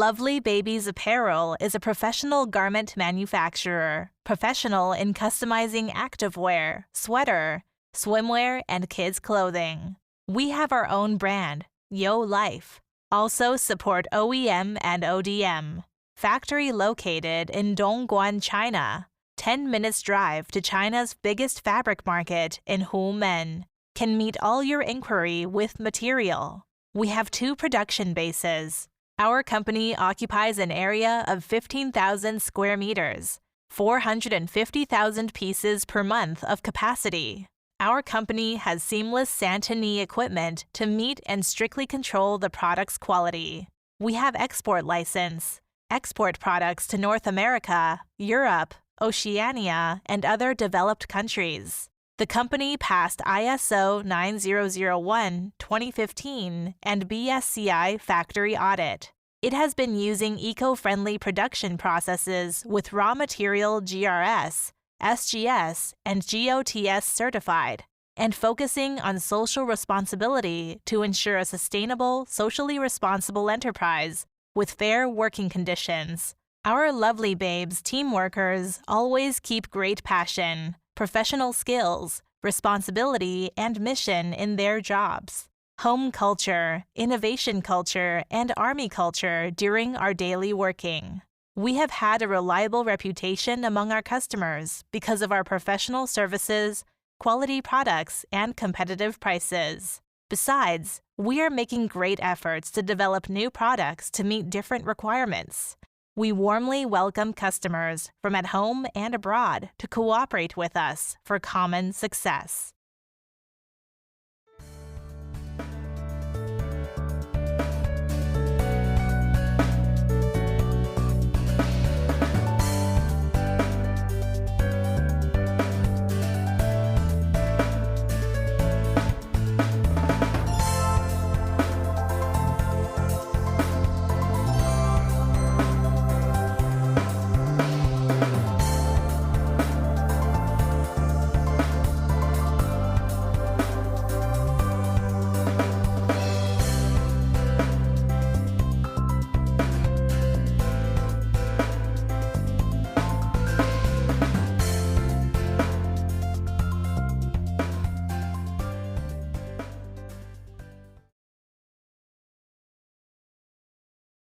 LovelyBabies Apparel is a professional garment manufacturer, professional in customizing activewear, sweater, swimwear, and kids' clothing. We have our own brand, Yo Life. Also support OEM and ODM. Factory located in Dongguan, China. 10 minutes drive to China's biggest fabric market in Humen. Can meet all your inquiry with material. We have 2 production bases. Our company occupies an area of 15,000 square meters, 450,000 pieces per month of capacity. Our company has seamless Santini equipment to meet and strictly control the product's quality. We have export license, export products to North America, Europe, Oceania, and other developed countries. The company passed ISO9001 2015 and BSCI factory audit. It has been using eco-friendly production processes with raw material GRS, SGS, and GOTS certified, and focusing on social responsibility to ensure a sustainable, socially responsible enterprise with fair working conditions. Our LovelyBabes team workers always keep great passion, professional skills, responsibility, and mission in their jobs. Home culture, innovation culture, and Army culture during our daily working. We have had a reliable reputation among our customers because of our professional services, quality products, and competitive prices. Besides, we are making great efforts to develop new products to meet different requirements. We warmly welcome customers from at home and abroad to cooperate with us for common success.